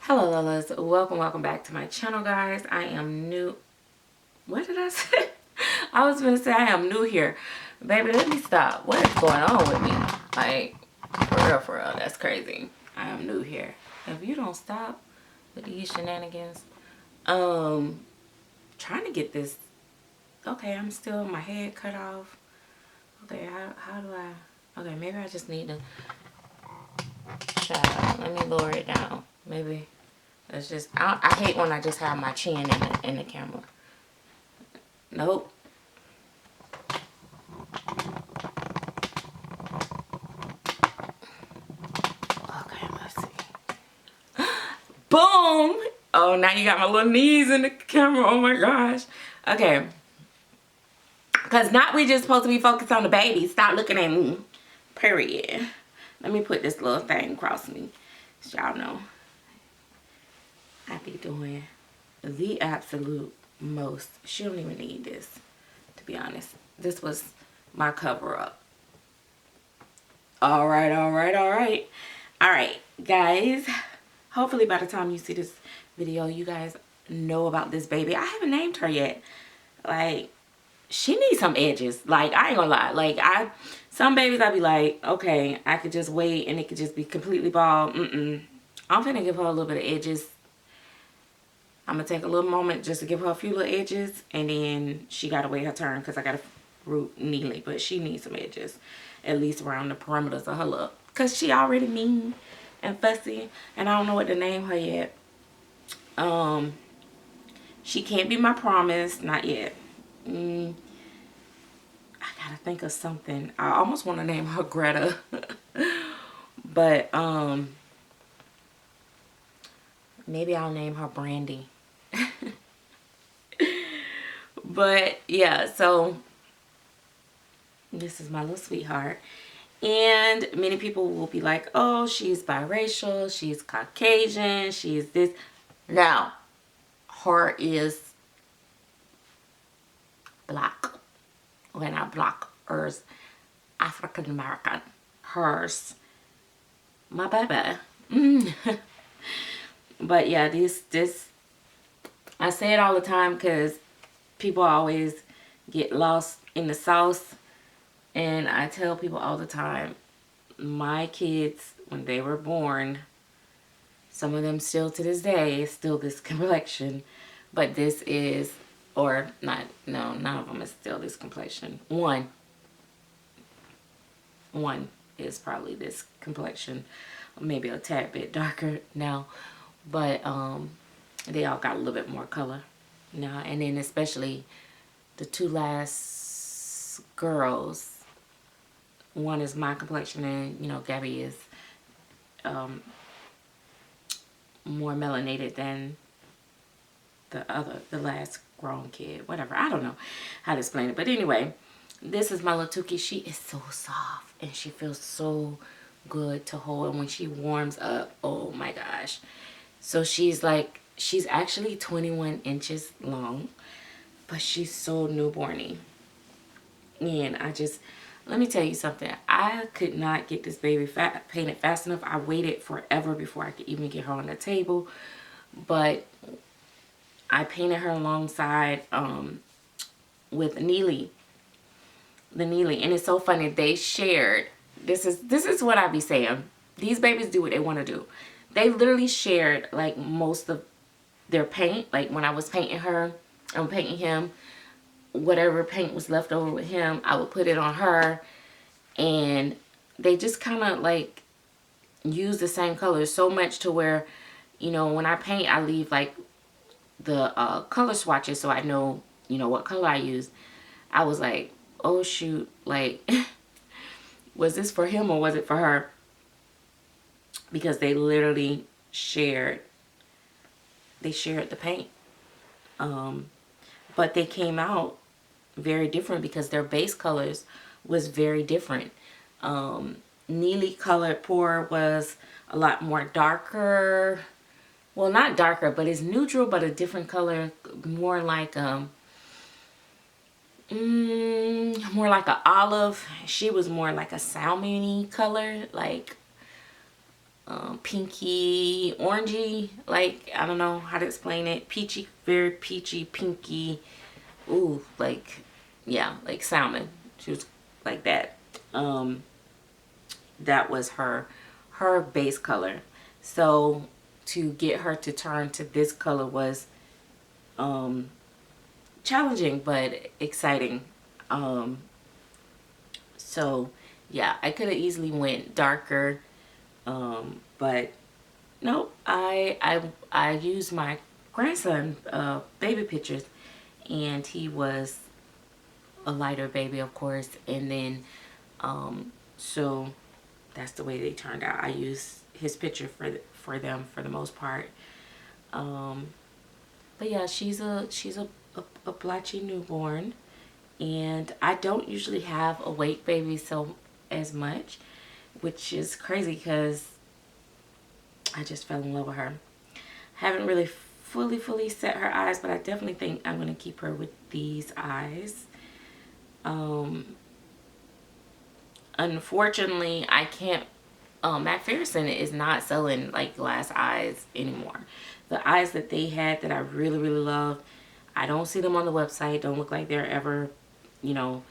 Hello Lolas, welcome back to my channel, guys. I am new. What did I say? I was gonna say I am new here. Baby, let me stop. What is going on with me? Like, for real, that's crazy. I am new here. If you don't stop with these shenanigans, trying to get this. Okay, I'm still my head cut off. Okay, how do I? Okay, maybe I just need to. Child, let me lower it down. Maybe. It's just, I hate when I just have my chin in the camera. Nope. Okay, let's see. Boom! Oh, now you got my little knees in the camera. Oh my gosh. Okay. Because not we just supposed to be focused on the baby. Stop looking at me. Period. Let me put this little thing across me. So y'all know. I be doing the absolute most. She don't even need this, to be honest. This was my cover up. All right, guys. Hopefully by the time you see this video, you guys know about this baby. I haven't named her yet. Like, she needs some edges. Like, I ain't gonna lie. Like, some babies I be like, okay, I could just wait and it could just be completely bald. I'm finna give her a little bit of edges. I'm going to take a little moment just to give her a few little edges. And then she got to wait her turn because I got to root Neely. But she needs some edges. At least around the perimeters of her look. Because she already mean and fussy. And I don't know what to name her yet. She can't be my promise. Not yet. I got to think of something. I almost want to name her Greta. But maybe I'll name her Brandy. But yeah, so this is my little sweetheart. And many people will be like, oh, she's biracial, she's Caucasian, she's this. Now, her is black. Well, not black, hers African American. Hers, my baby. But yeah, this I say it all the time because people always get lost in the sauce. And I tell people all the time, my kids, when they were born, some of them still to this day, is still this complexion. But this is, or not, no, none of them is still this complexion. One is probably this complexion, maybe a tad bit darker now. But they all got a little bit more color now. And then especially the two last girls, one is my complexion and, you know, Gabby is more melanated than the last grown kid. Whatever, I don't know how to explain it. But anyway, this is my little Tuki. She is so soft and she feels so good to hold. And when she warms up, oh my gosh. So she's like, she's actually 21 inches long, but she's so newborny. And I just, let me tell you something. I could not get this baby painted fast enough. I waited forever before I could even get her on the table. But I painted her alongside with Neely. The Neely. And it's so funny. They shared. This is what I be saying. These babies do what they want to do. They literally shared like most of their paint. Like when I was painting her and painting him, whatever paint was left over with him, I would put it on her. And they just kind of like use the same colors so much to where, you know, when I paint, I leave like the color swatches so I know, you know, what color I use. I was like, oh shoot, like, was this for him or was it for her? Because they literally shared the paint. But they came out very different because their base colors was very different. Neely colored pour was a lot more darker. Well, not darker, but it's neutral, but a different color. More like more like an olive. She was more like a salmon-y color, like pinky, orangey, like, I don't know how to explain it. Peachy, very peachy, pinky. Ooh, like, yeah, like salmon. She was like that. That was her base color. So to get her to turn to this color was challenging but exciting. So yeah, I could have easily went darker, but nope. I used my grandson baby pictures, and he was a lighter baby, of course, and then so that's the way they turned out. I used his picture for them for the most part. But yeah, she's a blotchy newborn, and I don't usually have a weight baby so as much, which is crazy because I just fell in love with her. Haven't really fully set her eyes, but I definitely think I'm gonna keep her with these eyes. Unfortunately, I can't. Matt Ferguson is not selling like glass eyes anymore. The eyes that they had that I really love, I don't see them on the website. Don't look like they're ever, you know,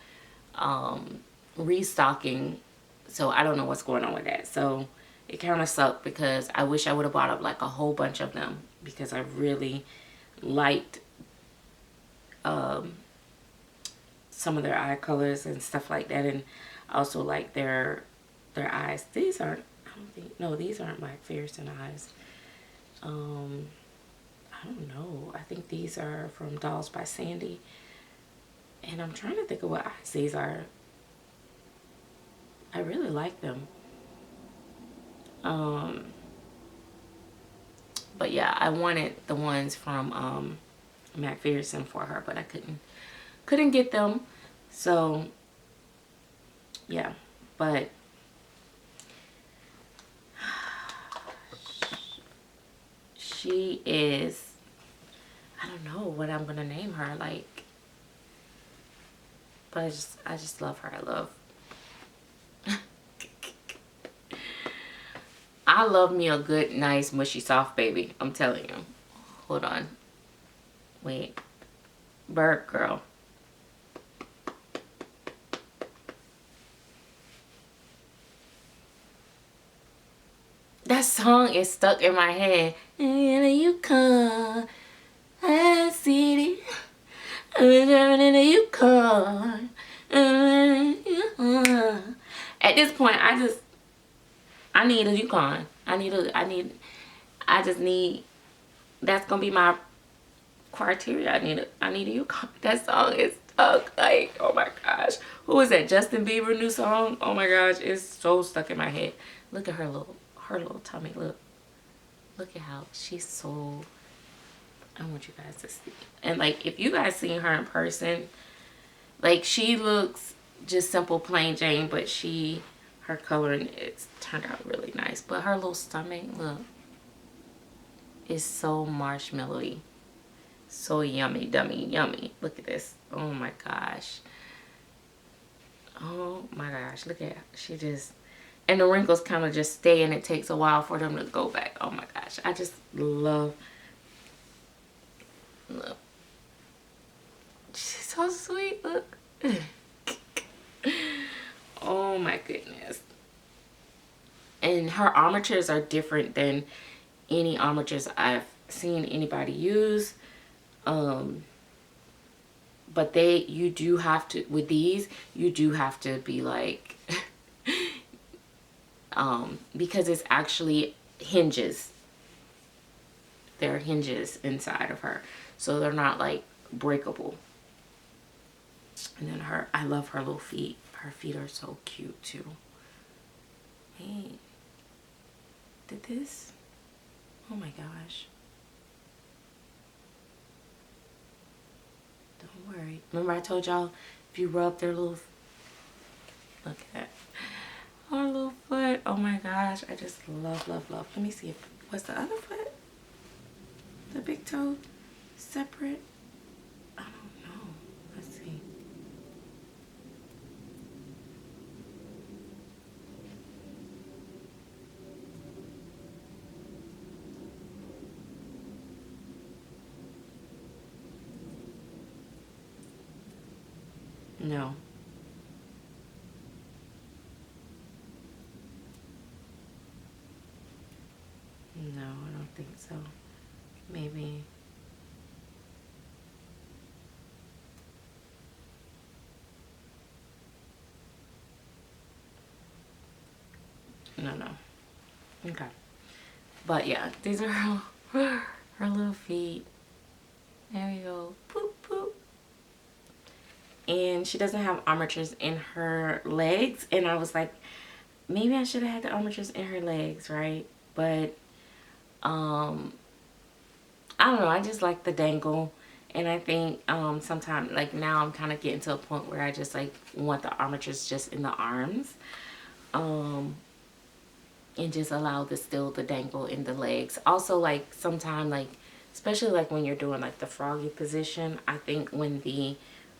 restocking. So I don't know what's going on with that. So it kind of sucked because I wish I would have bought up like a whole bunch of them, because I really liked some of their eye colors and stuff like that, and also like their eyes. These aren't, I don't think, no, these aren't McPherson eyes. I don't know. I think these are from Dolls by Sandy. And I'm trying to think of what eyes these are. I really like them. But yeah, I wanted the ones from McPherson for her, but I couldn't get them. So yeah, but she is, I don't know what I'm gonna name her, like, but I just love her. I love me a good, nice, mushy, soft baby. I'm telling you. Hold on. Wait. Bird girl. That song is stuck in my head. And you come, I see it. I'm driving in a Yukon. At this point, I need a Yukon. I just need, that's gonna be my criteria. I need a Yukon. That song is stuck. Like, oh my gosh. Who is that? Justin Bieber new song? Oh my gosh, it's so stuck in my head. Look at her little tummy. Look at how she's so, I want you guys to see. And like, if you guys seen her in person, like, she looks just simple plain Jane, but her coloring, it's turned out really nice. But her little stomach, look, is so marshmallowy, so yummy yummy. Look at this. Oh my gosh. Oh my gosh, look at her. She just, and the wrinkles kind of just stay, and it takes a while for them to go back. Oh my gosh, I just love. Look, she's so sweet. Look. Oh my goodness. And her armatures are different than any armatures I've seen anybody use. But you do have to, with these, you do have to be like, because it's actually hinges. There are hinges inside of her, so they're not like breakable. And then I love her little feet. Her feet are so cute too. Hey, did this? Oh my gosh. Don't worry. Remember I told y'all, if you rub their little, look at that. Her little foot. Oh my gosh. I just love. Let me see what's the other foot? The big toe separate? I don't know. Let's see. No. No, I don't think so. Maybe. No, no. Okay. But yeah, these are her little feet. There we go. Poop, poop. And she doesn't have armatures in her legs. And I was like, maybe I should have had the armatures in her legs, right? But, I don't know. I just like the dangle. And I think sometimes, like now I'm kind of getting to a point where I just like want the armatures just in the arms. And just allow the dangle in the legs. Also, like sometimes, like especially like when you're doing like the froggy position, I think when the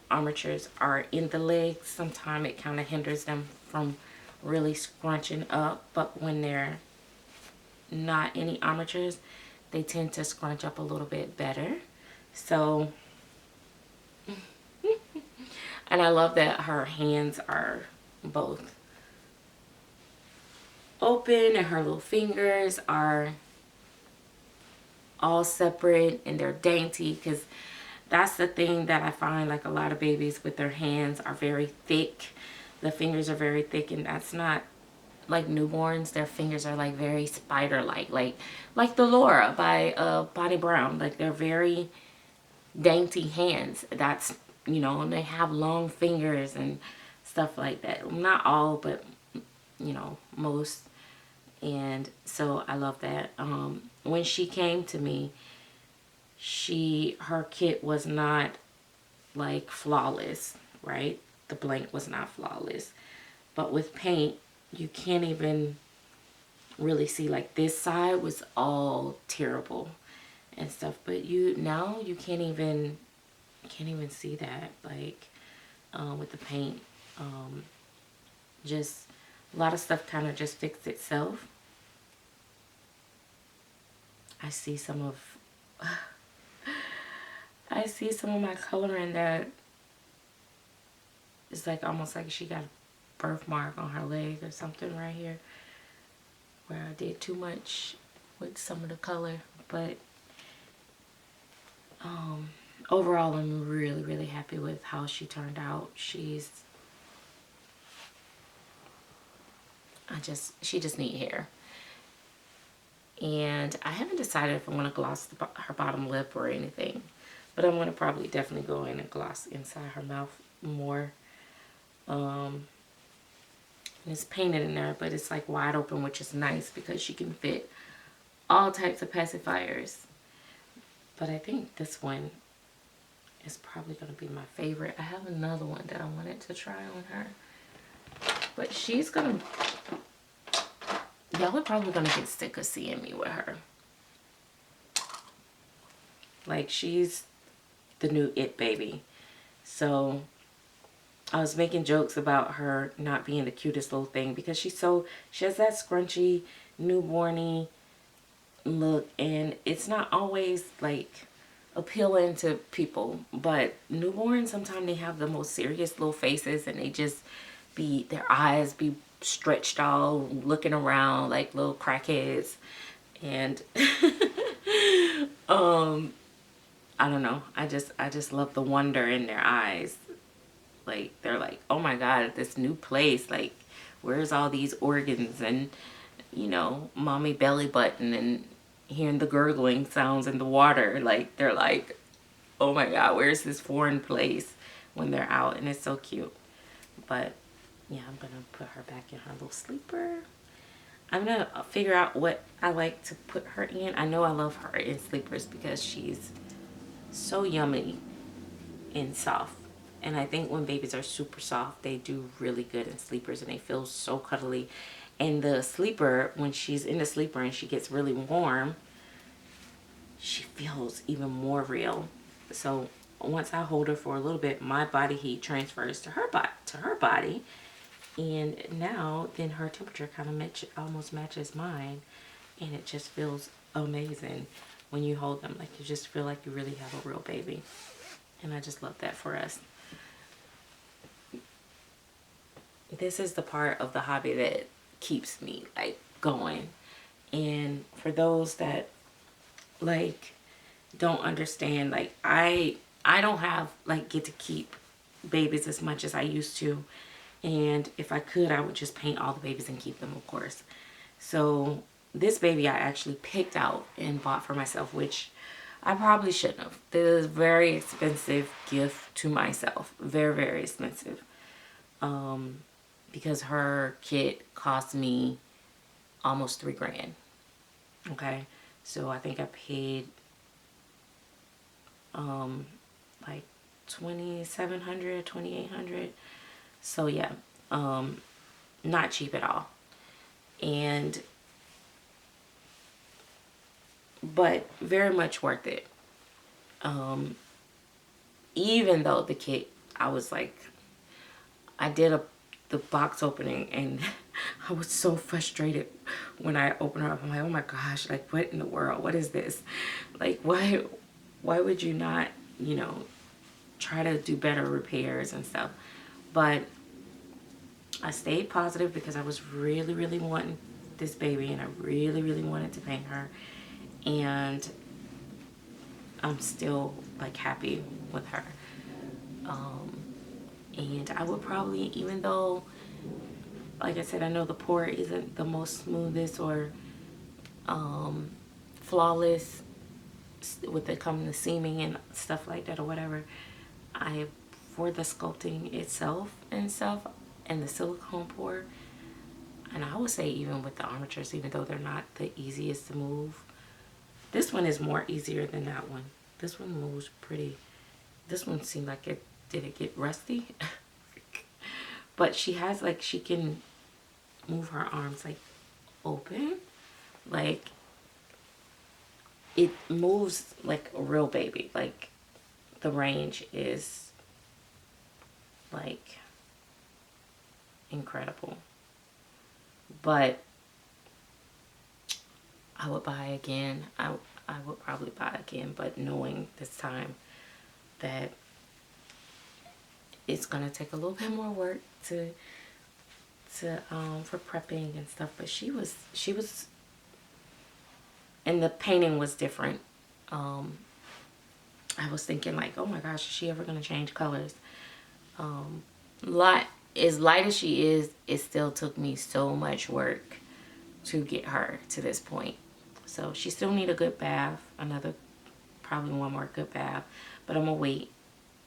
armatures are in the legs, sometimes it kind of hinders them from really scrunching up. But when they're not any armatures, they tend to scrunch up a little bit better. So, and I love that her hands are both open and her little fingers are all separate and they're dainty, because that's the thing that I find, like a lot of babies with their hands are very thick. The fingers are very thick, and that's not like newborns. Their fingers are like very spider-like, like the Laura by Bonnie Brown. Like they're very dainty hands. That's, you know, and they have long fingers and stuff like that. Not all, but you know, most. And so I love that. When she came to me, her kit was not like flawless, right? The blank was not flawless. But with paint, you can't even really see, like this side was all terrible and stuff. But now you can't even see that, like with the paint. Just a lot of stuff kind of just fixed itself. I see some of my coloring that is like almost like she got a birthmark on her leg or something right here, where I did too much with some of the color. But overall, I'm really, really happy with how she turned out. She just need hair. And I haven't decided if I want to gloss her bottom lip or anything. But I'm going to probably definitely go in and gloss inside her mouth more. And it's painted in there, but it's like wide open, which is nice because she can fit all types of pacifiers. But I think this one is probably going to be my favorite. I have another one that I wanted to try on her. But she's going to... Y'all are probably going to get sick of seeing me with her. Like, she's the new it baby. So I was making jokes about her not being the cutest little thing because she has that scrunchy, newborny look, and it's not always like appealing to people. But newborns, sometimes they have the most serious little faces, and their eyes be stretched all looking around like little crackheads. And I don't know, I just love the wonder in their eyes. Like they're like, oh my god, this new place, like where's all these organs, and you know, mommy belly button, and hearing the gurgling sounds in the water. Like they're like, oh my god, where's this foreign place when they're out. And it's so cute. But yeah, I'm gonna put her back in her little sleeper. I'm gonna figure out what I like to put her in. I know I love her in sleepers because she's so yummy and soft. And I think when babies are super soft, they do really good in sleepers, and they feel so cuddly. And the sleeper, when she's in the sleeper and she gets really warm, she feels even more real. So once I hold her for a little bit, my body heat transfers to her body, and now then her temperature kind of almost matches mine, and it just feels amazing when you hold them. Like you just feel like you really have a real baby, and I just love that for us. this is the part of the hobby that keeps me like going. And for those that like don't understand, like I don't have like get to keep babies as much as I used to. And if I could, I would just paint all the babies and keep them, of course. So this baby I actually picked out and bought for myself, which I probably shouldn't have. This is a very expensive gift to myself. Very, very expensive. Because her kit cost me almost $3 grand. Okay. So I think I paid like 2,700, 2,800. So yeah, not cheap at all. And but very much worth it. Even though the kit, I was like, I did the box opening and I was so frustrated when I opened her up. I'm like, oh my gosh, like what in the world? What is this? Like why would you not, you know, try to do better repairs and stuff? But I stayed positive because I was really, really wanting this baby and I really, really wanted to paint her. And I'm still like happy with her. And I would probably, even though, like I said, I know the pour isn't the most smoothest or flawless with it coming to seaming and stuff like that or whatever, for the sculpting itself and stuff and the silicone pour, and I would say even with the armatures, even though they're not the easiest to move, this one is more easier than that one. This one moves pretty. This one seemed like did it get rusty? But she has like, she can move her arms like open. Like it moves like a real baby. Like the range is like incredible. But I would buy again. I would probably buy again, but knowing this time that it's gonna take a little bit more work for prepping and stuff. But she was, and the painting was different. I was thinking like, oh my gosh, is she ever gonna change colors? As light as she is, it still took me so much work to get her to this point. So she still need a good bath, probably one more good bath, but I'm gonna wait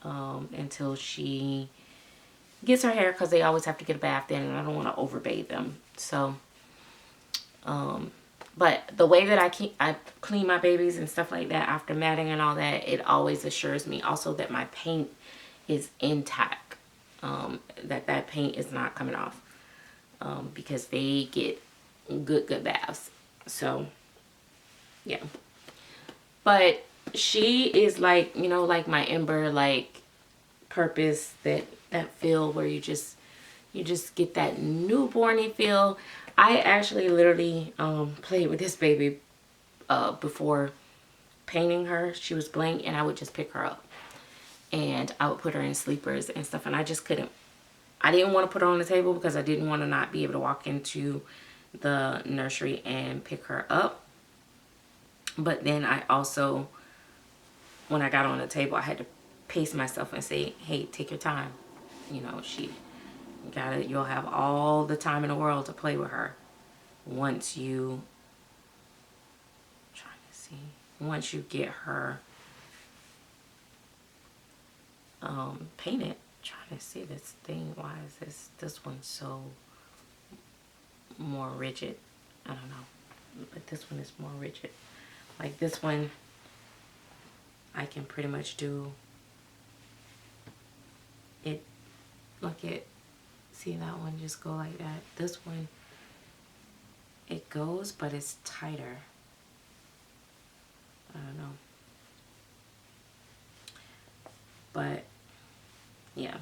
until she gets her hair, because they always have to get a bath then, and I don't want to overbathe them. So but the way that I clean my babies and stuff like that after matting and all that, it always assures me also that my paint is intact, that paint is not coming off, because they get good baths. So yeah, but she is like, you know, like my Ember, like purpose, that feel where you just get that newborny feel. I actually literally played with this baby before painting her. She was blank, and I would just pick her up and I would put her in sleepers and stuff, and I just couldn't. I didn't want to put her on the table because I didn't want to not be able to walk into the nursery and pick her up. But then I also, when I got on the table, I had to pace myself and say, hey, take your time. You know, you'll have all the time in the world to play with her once you get her painted. Trying to see this thing. Why is this one so more rigid? I don't know, but this one is more rigid. Like this one, I can pretty much do it. Look at, see that one just go like that. This one, it goes, but it's tighter. I don't know. But yeah.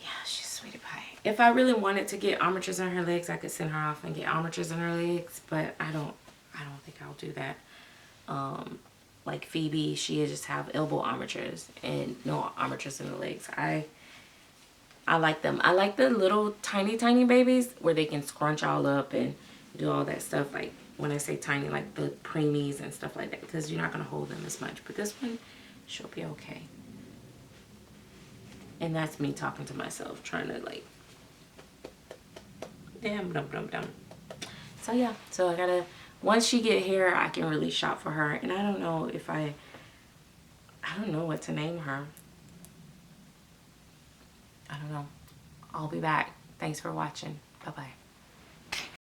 Yeah, she's sweetie pie. If I really wanted to get armatures on her legs, I could send her off and get armatures on her legs, but I don't think I'll do that. Like Phoebe, she just have elbow armatures and no armatures in the legs. I like them. I like the little tiny babies where they can scrunch all up and do all that stuff. Like when I say tiny, like the preemies and stuff like that, because you're not going to hold them as much. But this one, she'll be okay. And that's me talking to myself, trying to like, damn. So yeah, so I gotta, once she get here, I can really shop for her. And I don't know if I don't know what to name her. I don't know. I'll be back. Thanks for watching. Bye-bye.